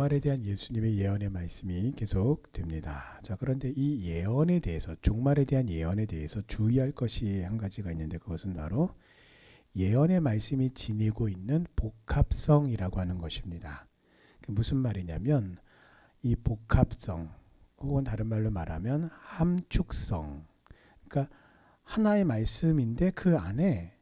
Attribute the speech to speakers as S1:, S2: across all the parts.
S1: 종말에 대한 예수님의 예언의 말씀이 계속됩니다. 자, 그런데 이 예언에 대해서, 종말에 대한 예언에 대해서 주의할 것이 한 가지가 있는데, 그것은 바로 예언의 말씀이 지니고 있는 복합성이라고 하는 것입니다. 무슨 말이냐면 이 복합성, 혹은 다른 말로 말하면 함축성, 그러니까 하나의 말씀인데 그 안에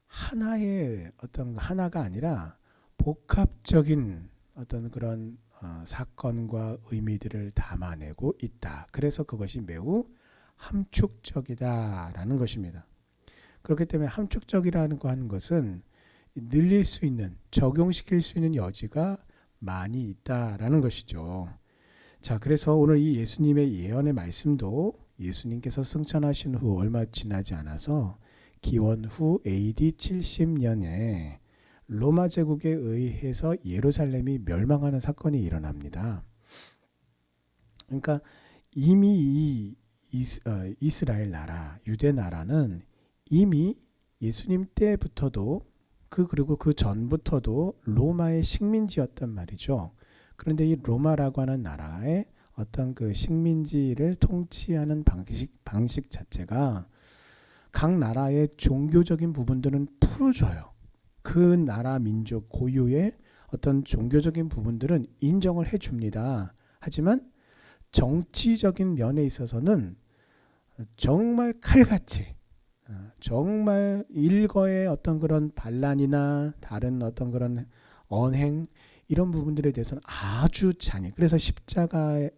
S1: 하나의 어떤 하나가 아니라 복합적인 어떤 그런 사건과 의미들을 담아내고 있다. 그래서 그것이 매우 함축적이다라는 것입니다. 그렇기 때문에 함축적이라는 거 하는 것은 늘릴 수 있는, 적용시킬 수 있는 여지가 많이 있다라는 것이죠. 자, 그래서 오늘 이 예수님의 예언의 말씀도 예수님께서 승천하신 후 얼마 지나지 않아서 기원 후 AD 70년에 로마 제국에 의해서 예루살렘이 멸망하는 사건이 일어납니다. 그러니까 이미 이 이스라엘 나라, 유대 나라는 이미 예수님 때부터도 그리고 그 전부터도 로마의 식민지였단 말이죠. 그런데 이 로마라고 하는 나라의 어떤 그 식민지를 통치하는 방식 자체가 각 나라의 종교적인 부분들은 풀어줘요. 그 나라 민족 고유의 어떤 종교적인 부분들은 인정을 해줍니다. 하지만 정치적인 면에 있어서는 정말 칼같이, 정말 일거의 어떤 그런 반란이나 다른 어떤 그런 언행, 이런 부분들에 대해서는 아주 잔인. 그래서 십자가의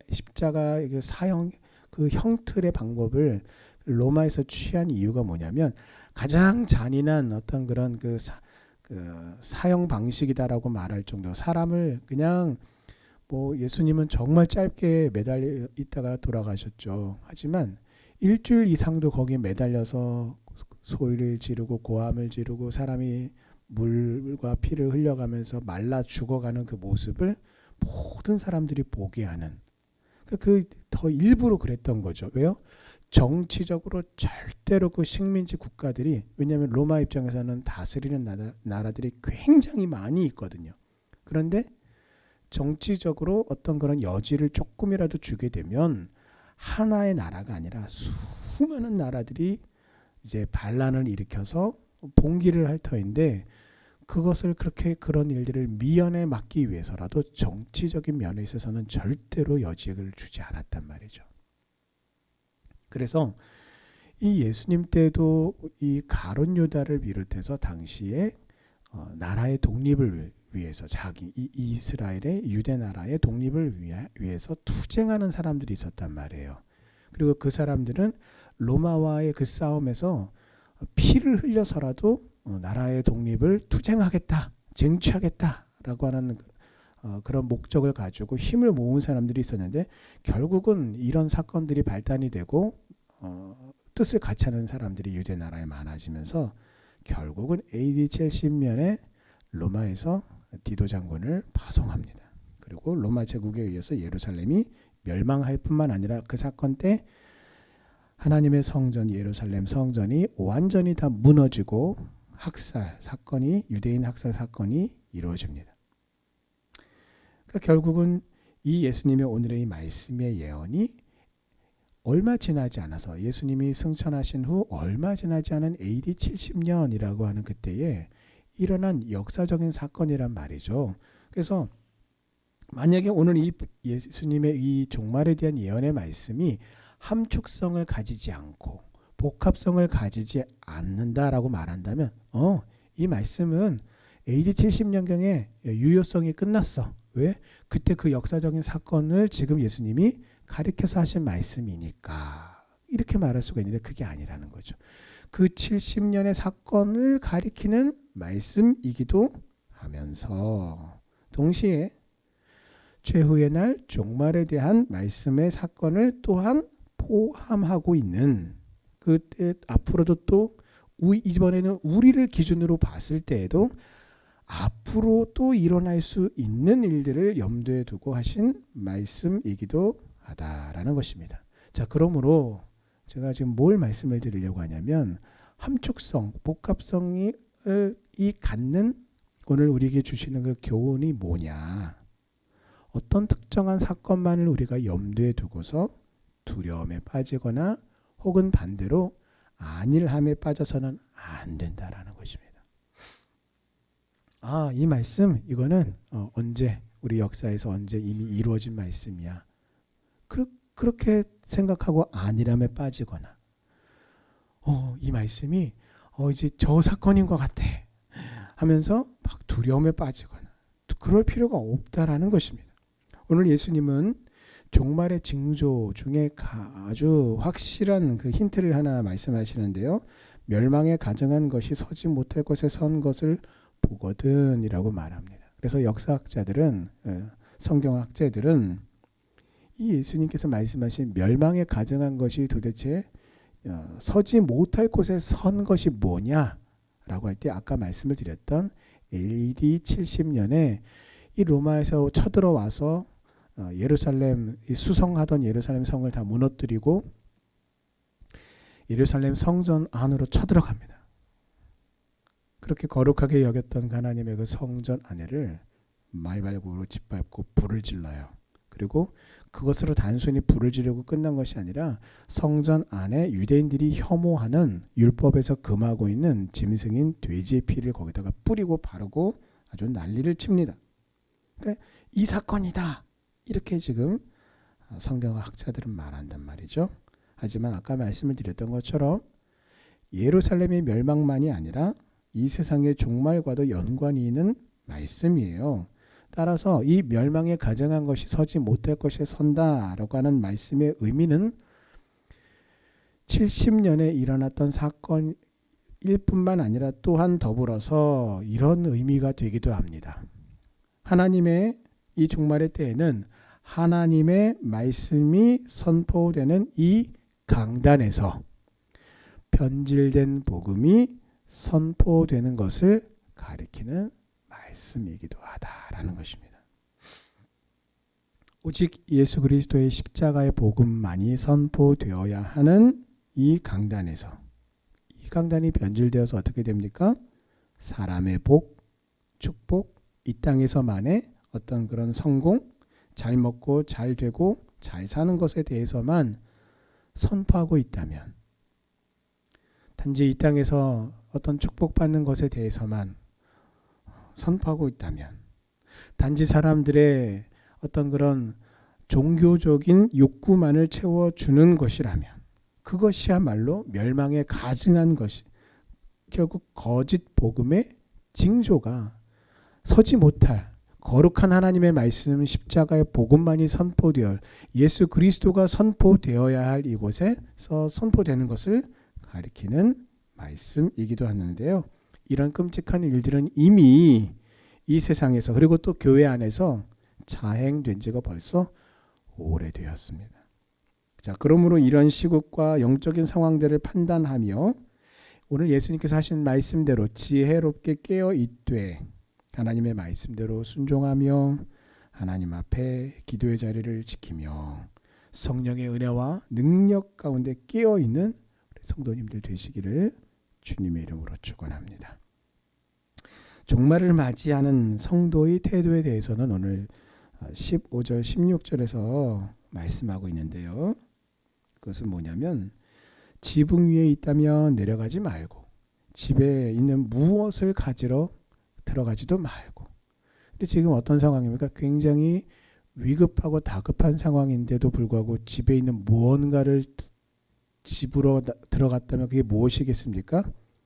S1: 사형, 그 형틀의 방법을 로마에서 취한 이유가 뭐냐면 가장 잔인한 어떤 그런 그 사형 방식이다라고 말할 정도. 사람을 그냥 뭐 예수님은 정말 짧게 매달려 있다가 돌아가셨죠. 하지만 일주일 이상도 거기에 매달려서 소리를 지르고 고함을 지르고 사람이 물과 피를 흘려가면서 말라 죽어가는 그 모습을 모든 사람들이 보게 하는, 더 일부러 그랬던 거죠. 왜요? 정치적으로 절대로 그 식민지 국가들이, 왜냐하면 로마 입장에서는 다스리는 나라들이 굉장히 많이 있거든요. 그런데 정치적으로 어떤 그런 여지를 조금이라도 주게 되면 하나의 나라가 아니라 수많은 나라들이 이제 반란을 일으켜서 봉기를 할 터인데, 그것을 그런 일들을 미연에 막기 위해서라도 정치적인 면에 있어서는 절대로 여지를 주지 않았단 말이죠. 그래서 이 예수님 때도 이 가룟 유다를 비롯해서 당시에 나라의 독립을 위해서, 이 이스라엘의 유대 나라의 독립을 위해서 투쟁하는 사람들이 있었단 말이에요. 그리고 그 사람들은 로마와의 그 싸움에서 피를 흘려서라도 나라의 독립을 투쟁하겠다, 쟁취하겠다라고 하는 그런 목적을 가지고 힘을 모은 사람들이 있었는데, 결국은 이런 사건들이 발단이 되고 뜻을 같이 하는 사람들이 유대 나라에 많아지면서 결국은 AD 70년에 로마에서 디도 장군을 파송합니다. 그리고 로마 제국에 의해서 예루살렘이 멸망할 뿐만 아니라 그 사건 때 하나님의 성전, 예루살렘 성전이 완전히 다 무너지고 유대인 학살 사건이 이루어집니다. 그러니까 결국은 이 예수님의 오늘의 이 말씀의 예언이 얼마 지나지 않아서, 예수님이 승천하신 후 얼마 지나지 않은 AD 70년이라고 하는 그때에 일어난 역사적인 사건이란 말이죠. 그래서 만약에 오늘 이 예수님의 이 종말에 대한 예언의 말씀이 함축성을 가지지 않고 복합성을 가지지 않는다라고 말한다면 이 말씀은 AD 70년경에 유효성이 끝났어. 왜? 그때 그 역사적인 사건을 지금 예수님이 가리켜서 하신 말씀이니까, 이렇게 말할 수가 있는데 그게 아니라는 거죠. 그 70년의 사건을 가리키는 말씀이기도 하면서 동시에 최후의 날 종말에 대한 말씀의 사건을 또한 포함하고 있는, 그때 앞으로도 또 이번에는 우리를 기준으로 봤을 때에도 앞으로 또 일어날 수 있는 일들을 염두에 두고 하신 말씀이기도 하다라는 것입니다. 자, 그러므로 제가 지금 뭘 말씀을 드리려고 하냐면, 함축성, 복합성이 갖는 오늘 우리에게 주시는 그 교훈이 뭐냐, 어떤 특정한 사건만을 우리가 염두에 두고서 두려움에 빠지거나 혹은 반대로 안일함에 빠져서는 안 된다라는 것입니다. 이 말씀 이거는 언제 우리 역사에서 언제 이미 이루어진 말씀이야. 그렇게 생각하고 안일함에 빠지거나 이 말씀이 이제 저 사건인 것 같아 하면서 막 두려움에 빠지거나 그럴 필요가 없다라는 것입니다. 오늘 예수님은 종말의 징조 중에 아주 확실한 그 힌트를 하나 말씀하시는데요. 멸망에 가증한 것이 서지 못할 곳에 선 것을 보거든 이라고 말합니다. 그래서 역사학자들은 성경학자들은 이 예수님께서 말씀하신 멸망에 가증한 것이 도대체 서지 못할 곳에 선 것이 뭐냐라고 할 때 아까 말씀을 드렸던 AD 70년에 이 로마에서 쳐들어와서 예루살렘 수성하던 예루살렘 성을 다 무너뜨리고 예루살렘 성전 안으로 쳐들어갑니다. 그렇게 거룩하게 여겼던 하나님의 그 성전 안에를 말발굽으로 짓밟고 불을 질러요. 그리고 그것으로 단순히 불을 지르고 끝난 것이 아니라 성전 안에 유대인들이 혐오하는 율법에서 금하고 있는 짐승인 돼지의 피를 거기다가 뿌리고 바르고 아주 난리를 칩니다. 그러니까 이 사건이다. 이렇게 지금 성경학자들은 말한단 말이죠. 하지만 아까 말씀을 드렸던 것처럼 예루살렘의 멸망만이 아니라 이 세상의 종말과도 연관이 있는 말씀이에요. 따라서 이 멸망에 가증한 것이 서지 못할 것에 선다라고 하는 말씀의 의미는 70년에 일어났던 사건일 뿐만 아니라 또한 더불어서 이런 의미가 되기도 합니다. 하나님의 이 종말의 때에는 하나님의 말씀이 선포되는 이 강단에서 변질된 복음이 선포되는 것을 가리키는 말씀이기도 하다라는 것입니다. 오직 예수 그리스도의 십자가의 복음만이 선포되어야 하는 이 강단에서 이 강단이 변질되어서 어떻게 됩니까? 사람의 복, 축복, 이 땅에서만의 어떤 그런 성공, 잘 먹고 잘 되고 잘 사는 것에 대해서만 선포하고 있다면, 단지 이 땅에서 어떤 축복받는 것에 대해서만 선포하고 있다면, 단지 사람들의 어떤 그런 종교적인 욕구만을 채워주는 것이라면 그것이야말로 멸망에 가증한 것이 결국 거짓 복음의 징조가 서지 못할 거룩한 하나님의 말씀 십자가의 복음만이 선포되어 예수 그리스도가 선포되어야 할 이곳에서 선포되는 것을 가리키는 말씀이기도 하는데요. 이런 끔찍한 일들은 이미 이 세상에서 그리고 또 교회 안에서 자행된 지가 벌써 오래되었습니다. 자, 그러므로 이런 시국과 영적인 상황들을 판단하며 오늘 예수님께서 하신 말씀대로 지혜롭게 깨어 있되 하나님의 말씀대로 순종하며 하나님 앞에 기도의 자리를 지키며 성령의 은혜와 능력 가운데 깨어 있는 성도님들 되시기를 주님의 이름으로 축원합니다. 종말을 맞이하는 성도의 태도에 대해서는 오늘 15절 16절에서 말씀하고 있는데요. 그것은 뭐냐면 지붕 위에 있다면 내려가지 말고 집에 있는 무엇을 가지러 들어가지도 말고. 근데 지금 어떤 상황입니까? 굉장히 위급하고 다급한 상황인데도 불구하고 집에 있는 무언가를 집으로 들어갔다면 그게 무엇이겠습니까?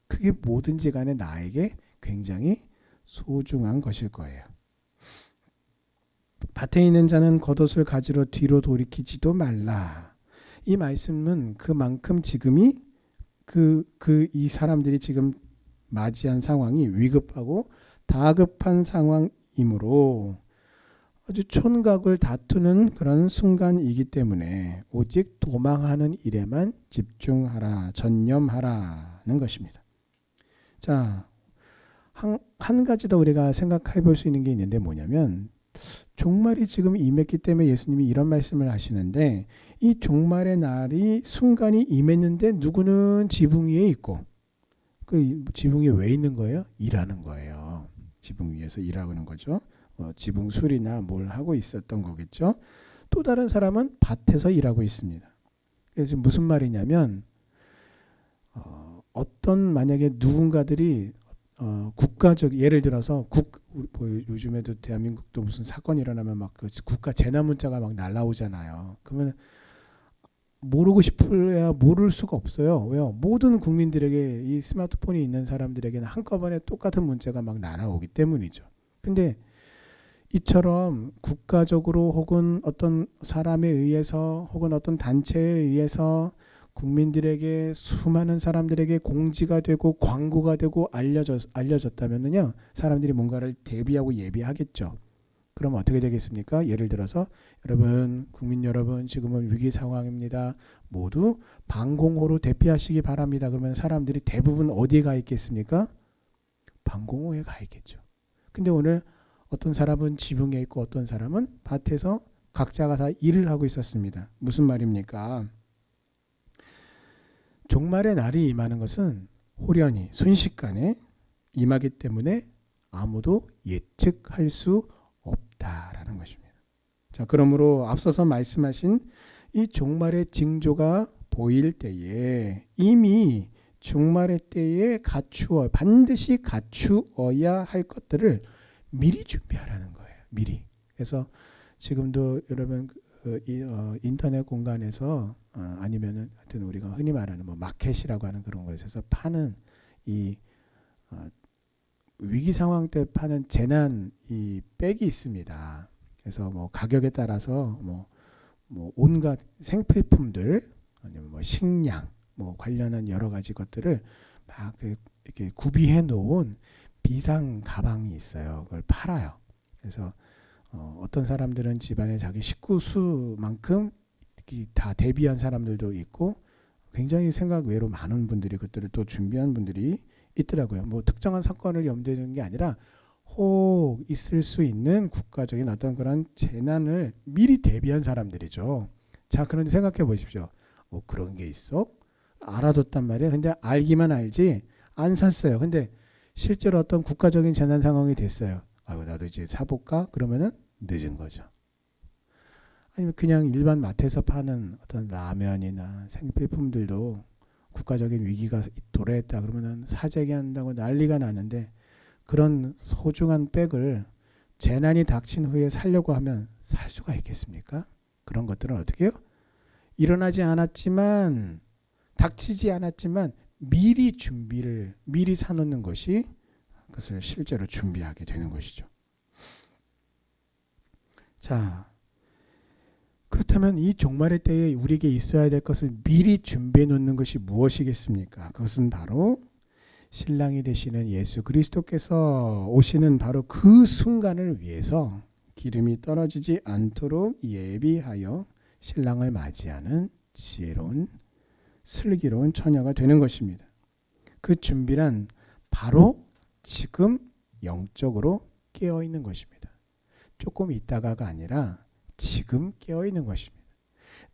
S1: 그게 뭐든지 간에 나에게 굉장히 소중한 것일 거예요. 밭에 있는 자는 겉옷을 가지러 뒤로 돌이키지도 말라. 이 말씀은 그만큼 지금이 이 사람들이 지금 맞이한 상황이 위급하고 다급한 상황이므로 아주 촌각을 다투는 그런 순간이기 때문에 오직 도망하는 일에만 집중하라, 전념하라는 것입니다. 자, 한 가지 더 우리가 생각해 볼 수 있는 게 있는데 뭐냐면 종말이 지금 임했기 때문에 예수님이 이런 말씀을 하시는데 이 종말의 날이 순간이 임했는데 누구는 지붕 위에 있고 그 지붕 위에 왜 있는 거예요? 일하는 거예요. 지붕 위에서 일하는 거죠. 지붕 수리나 뭘 하고 있었던 거겠죠. 또 다른 사람은 밭에서 일하고 있습니다. 그래서 무슨 말이냐면 어떤 만약에 누군가들이 국가적 예를 들어서 뭐 요즘에도 대한민국도 무슨 사건이 일어나면 막 그 국가 재난 문자가 막 날라오잖아요. 그러면 모르고 싶어야 모를 수가 없어요. 왜요? 모든 국민들에게 이 스마트폰이 있는 사람들에게는 한꺼번에 똑같은 문자가 막 날아오기 때문이죠. 근데 이처럼 국가적으로 혹은 어떤 사람에 의해서 혹은 어떤 단체에 의해서 국민들에게 수많은 사람들에게 공지가 되고 광고가 되고 알려졌다면요, 사람들이 뭔가를 대비하고 예비하겠죠. 그럼 어떻게 되겠습니까? 예를 들어서 여러분, 국민 여러분, 지금은 위기 상황입니다. 모두 방공호로 대피하시기 바랍니다. 그러면 사람들이 대부분 어디에 가 있겠습니까? 방공호에 가 있겠죠. 근데 오늘 어떤 사람은 지붕에 있고 어떤 사람은 밭에서 각자가 다 일을 하고 있었습니다. 무슨 말입니까? 종말의 날이 임하는 것은 호련히 순식간에 임하기 때문에 아무도 예측할 수 없다라는 것입니다. 자, 그러므로 앞서서 말씀하신 이 종말의 징조가 보일 때에 이미 종말의 때에 반드시 갖추어야 할 것들을 미리 준비하라는 거예요. 미리. 그래서 지금도 여러분 인터넷 공간에서 아니면은 하여튼 우리가 흔히 말하는 뭐 마켓이라고 하는 그런 곳에서 파는 이 위기 상황 때 파는 재난 이 백이 있습니다. 그래서 뭐 가격에 따라서 뭐 온갖 생필품들 아니면 뭐 식량 뭐 관련한 여러 가지 것들을 막 이렇게 구비해 놓은 비상 가방이 있어요. 그걸 팔아요. 그래서 어떤 사람들은 집안에 자기 식구 수만큼 다 대비한 사람들도 있고 굉장히 생각 외로 많은 분들이 그것들을 또 준비한 분들이 있더라고요. 뭐 특정한 사건을 염두에 두는 게 아니라 혹 있을 수 있는 국가적인 어떤 그런 재난을 미리 대비한 사람들이죠. 자, 그런데 생각해 보십시오. 그런 게 있어? 알아뒀단 말이에요. 근데 알기만 알지 안 샀어요. 근데 실제로 어떤 국가적인 재난 상황이 됐어요. 아유, 나도 이제 사볼까? 그러면은 늦은 거죠. 아니면 그냥 일반 마트에서 파는 어떤 라면이나 생필품들도 국가적인 위기가 도래했다 그러면은 사재기한다고 난리가 나는데 그런 소중한 백을 재난이 닥친 후에 사려고 하면 살 수가 있겠습니까? 그런 것들은 어떻게 해요? 일어나지 않았지만 닥치지 않았지만 미리 사놓는 것이 그것을 실제로 준비하게 되는 것이죠. 자, 그렇다면 이 종말의 때에 우리에게 있어야 될 것을 미리 준비해 놓는 것이 무엇이겠습니까? 그것은 바로 신랑이 되시는 예수 그리스도께서 오시는 바로 그 순간을 위해서 기름이 떨어지지 않도록 예비하여 신랑을 맞이하는 지혜로운 슬기로운 처녀가 되는 것입니다. 그 준비란 바로 지금 영적으로 깨어 있는 것입니다. 조금 있다가가 아니라 지금 깨어 있는 것입니다.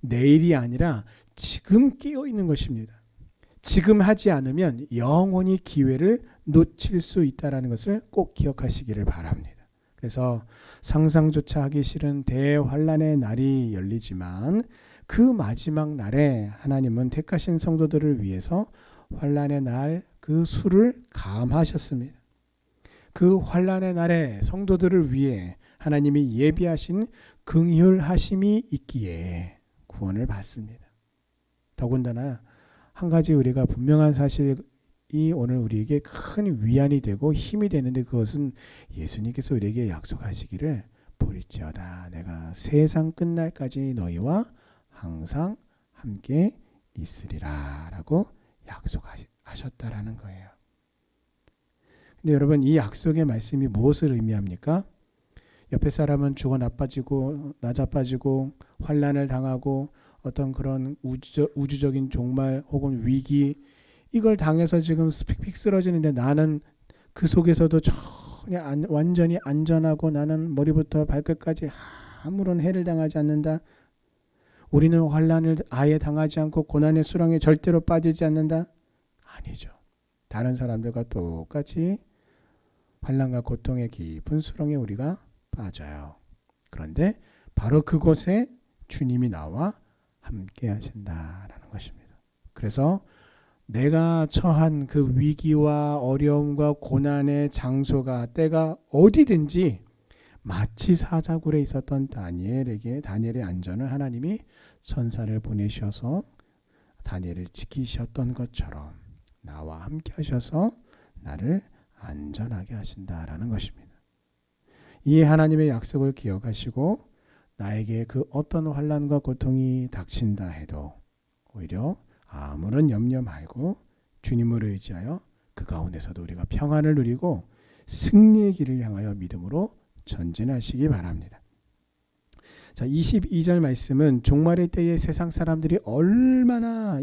S1: 내일이 아니라 지금 깨어 있는 것입니다. 지금 하지 않으면 영원히 기회를 놓칠 수 있다는 것을 꼭 기억하시기를 바랍니다. 그래서 상상조차 하기 싫은 대환란의 날이 열리지만 그 마지막 날에 하나님은 택하신 성도들을 위해서 환란의 날 그 수를 감하셨습니다. 그 환란의 날에 성도들을 위해 하나님이 예비하신 긍휼하심이 있기에 구원을 받습니다. 더군다나 한 가지 우리가 분명한 사실이 오늘 우리에게 큰 위안이 되고 힘이 되는데 그것은 예수님께서 우리에게 약속하시기를 볼지어다 내가 세상 끝날까지 너희와 항상 함께 있으리라 라고 약속하셨다라는 거예요. 근데 여러분 이 약속의 말씀이 무엇을 의미합니까? 옆에 사람은 죽어 나자빠지고 환난을 당하고 어떤 그런 우주적인 종말 혹은 위기 이걸 당해서 지금 스픽픽 쓰러지는데 나는 그 속에서도 전혀 완전히 안전하고 나는 머리부터 발끝까지 아무런 해를 당하지 않는다. 우리는 환난을 아예 당하지 않고 고난의 수렁에 절대로 빠지지 않는다. 아니죠. 다른 사람들과 똑같이 환난과 고통의 깊은 수렁에 우리가 빠져요. 그런데 바로 그곳에 주님이 나와 함께 하신다라는 것입니다. 그래서 내가 처한 그 위기와 어려움과 고난의 장소가 때가 어디든지 마치 사자굴에 있었던 다니엘의 안전을 하나님이 천사를 보내셔서 다니엘을 지키셨던 것처럼 나와 함께 하셔서 나를 안전하게 하신다라는 것입니다. 이 하나님의 약속을 기억하시고 나에게 그 어떤 환난과 고통이 닥친다 해도 오히려 아무런 염려 말고 주님을 의지하여 그 가운데서도 우리가 평안을 누리고 승리의 길을 향하여 믿음으로 전진하시기 바랍니다. 자, 22절 말씀은 종말의 때에 세상 사람들이 얼마나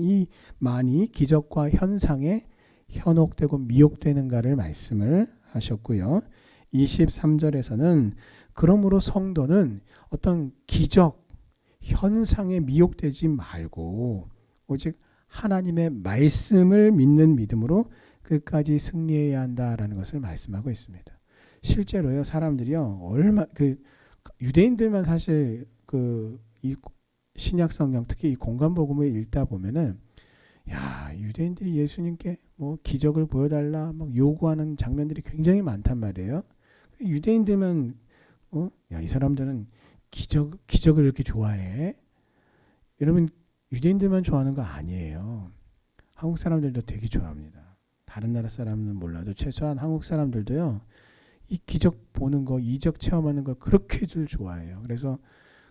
S1: 많이 기적과 현상에 현혹되고 미혹되는가를 말씀을 하셨고요. 23절에서는 그러므로 성도는 어떤 기적, 현상에 미혹되지 말고 오직 하나님의 말씀을 믿는 믿음으로 끝까지 승리해야 한다라는 것을 말씀하고 있습니다. 실제로요, 사람들이요, 유대인들만 사실 이 신약 성경, 특히 이 공간 복음을 읽다 보면은, 야, 유대인들이 예수님께 뭐 기적을 보여달라 막 요구하는 장면들이 굉장히 많단 말이에요. 유대인들만 야, 이 사람들은 기적을 이렇게 좋아해. 여러분, 유대인들만 좋아하는 거 아니에요. 한국 사람들도 되게 좋아합니다. 다른 나라 사람은 몰라도 최소한 한국 사람들도요, 이 기적 보는 거, 이적 체험하는 거 그렇게들 좋아해요. 그래서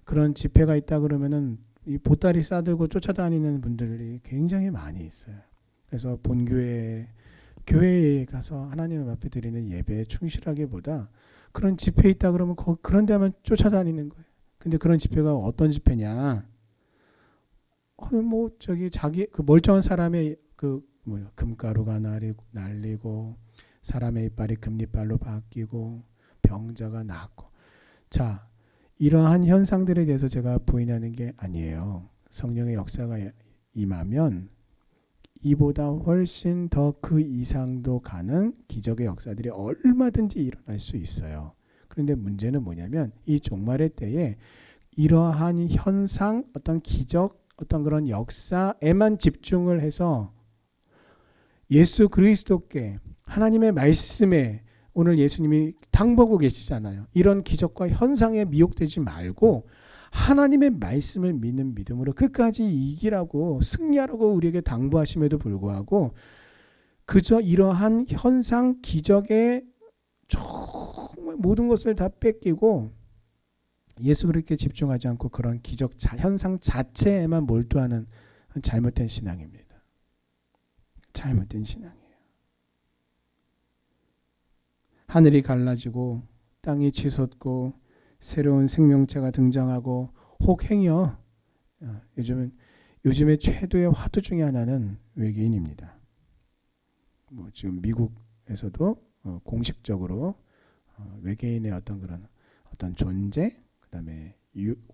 S1: 그런 집회가 있다 그러면은 이 보따리 싸들고 쫓아다니는 분들이 굉장히 많이 있어요. 그래서 교회에 가서 하나님 앞에 드리는 예배에 충실하기보다 그런 집회 있다 그러면 그런 데만 쫓아다니는 거예요. 근데 그런 집회가 어떤 집회냐? 자기 그 멀쩡한 사람의 금가루가 날리고 사람의 이빨이 금리빨로 바뀌고 병자가 낫고, 자, 이러한 현상들에 대해서 제가 부인하는 게 아니에요. 성령의 역사가 임하면 이보다 훨씬 더 그 이상도 가는 기적의 역사들이 얼마든지 일어날 수 있어요. 그런데 문제는 뭐냐면 이 종말의 때에 이러한 현상, 어떤 기적, 어떤 그런 역사에만 집중을 해서 예수 그리스도께, 하나님의 말씀에, 오늘 예수님이 당보고 계시잖아요. 이런 기적과 현상에 미혹되지 말고 하나님의 말씀을 믿는 믿음으로 끝까지 이기라고, 승리하라고 우리에게 당부하심에도 불구하고 그저 이러한 현상, 기적에 정말 모든 것을 다 뺏기고 예수 그리스도께 집중하지 않고 그런 기적, 현상 자체에만 몰두하는 잘못된 신앙입니다. 잘못된 신앙이에요. 하늘이 갈라지고 땅이 치솟고 새로운 생명체가 등장하고 혹행이요. 요즘에 최도의 화두 중에 하나는 외계인입니다. 지금 미국에서도 공식적으로 외계인의 어떤 존재, 그다음에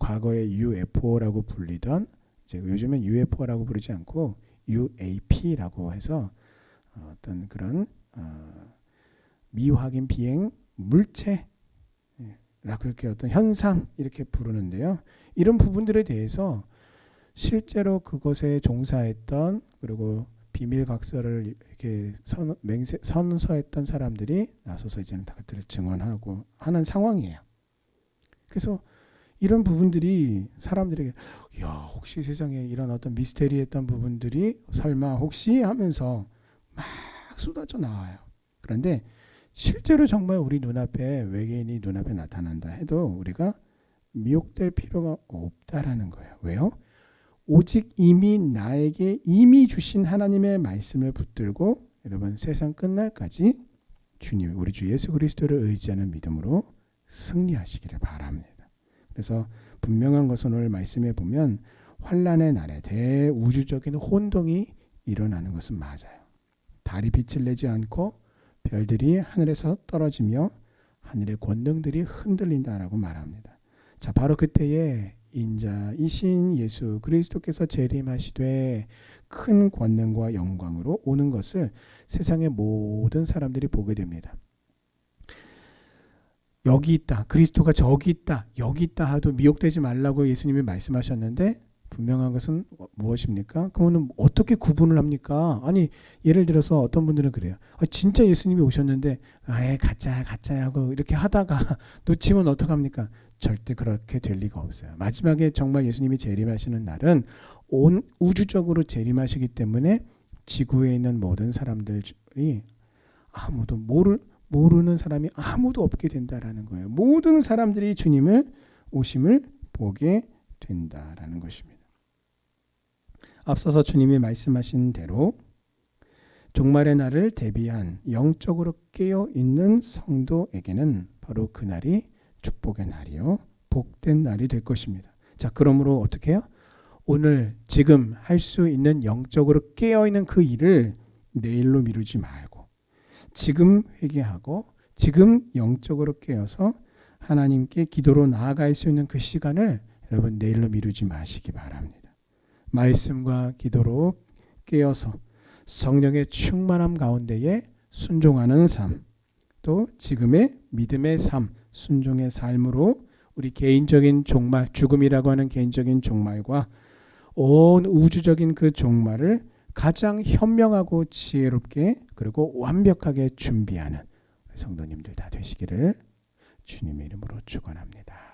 S1: 과거에 UFO라고 불리던, 이제 요즘엔 UFO라고 부르지 않고 UAP라고 해서 어떤 그런 미확인 비행 물체, 그렇게 어떤 현상 이렇게 부르는데요. 이런 부분들에 대해서 실제로 그곳에 종사했던, 그리고 비밀각서를 이렇게 선서했던 사람들이 나서서 이제는 그것들을 증언하고 하는 상황이에요. 그래서 이런 부분들이 사람들에게, 야, 혹시 세상에 이런 어떤 미스테리했던 부분들이 설마 혹시 하면서 막 쏟아져 나와요. 그런데 실제로 정말 우리 눈앞에 외계인이 눈앞에 나타난다 해도 우리가 미혹될 필요가 없다라는 거예요. 왜요? 오직 이미 나에게 주신 하나님의 말씀을 붙들고 여러분 세상 끝날까지 우리 주 예수 그리스도를 의지하는 믿음으로 승리하시기를 바랍니다. 그래서 분명한 것은 오늘 말씀에 보면 환난의 날에 대우주적인 혼동이 일어나는 것은 맞아요. 달이 빛을 내지 않고 별들이 하늘에서 떨어지며 하늘의 권능들이 흔들린다라고 말합니다. 자, 바로 그때에 인자이신 예수 그리스도께서 재림하시되 큰 권능과 영광으로 오는 것을 세상의 모든 사람들이 보게 됩니다. 여기 있다, 그리스도가 저기 있다, 여기 있다 하도 미혹되지 말라고 예수님이 말씀하셨는데 분명한 것은 무엇입니까? 그러면 어떻게 구분을 합니까? 아니 예를 들어서 어떤 분들은 그래요. 진짜 예수님이 오셨는데 가짜야 하고 이렇게 하다가 놓치면 어떡합니까? 절대 그렇게 될 리가 없어요. 마지막에 정말 예수님이 재림하시는 날은 온 우주적으로 재림하시기 때문에 지구에 있는 모든 사람들이 아무도 모르는 사람이 아무도 없게 된다라는 거예요. 모든 사람들이 주님을 오심을 보게 된다라는 것입니다. 앞서서 주님이 말씀하신 대로 종말의 날을 대비한 영적으로 깨어 있는 성도에게는 바로 그날이 축복의 날이요 복된 날이 될 것입니다. 자, 그러므로 어떻게 해요? 오늘 지금 할 수 있는 영적으로 깨어 있는 그 일을 내일로 미루지 말고 지금 회개하고 지금 영적으로 깨어서 하나님께 기도로 나아갈 수 있는 그 시간을 여러분 내일로 미루지 마시기 바랍니다. 말씀과 기도로 깨어서 성령의 충만함 가운데에 순종하는 삶, 또 지금의 믿음의 삶, 순종의 삶으로 우리 개인적인 종말, 죽음이라고 하는 개인적인 종말과 온 우주적인 그 종말을 가장 현명하고 지혜롭게 그리고 완벽하게 준비하는 성도님들 다 되시기를 주님의 이름으로 축원합니다.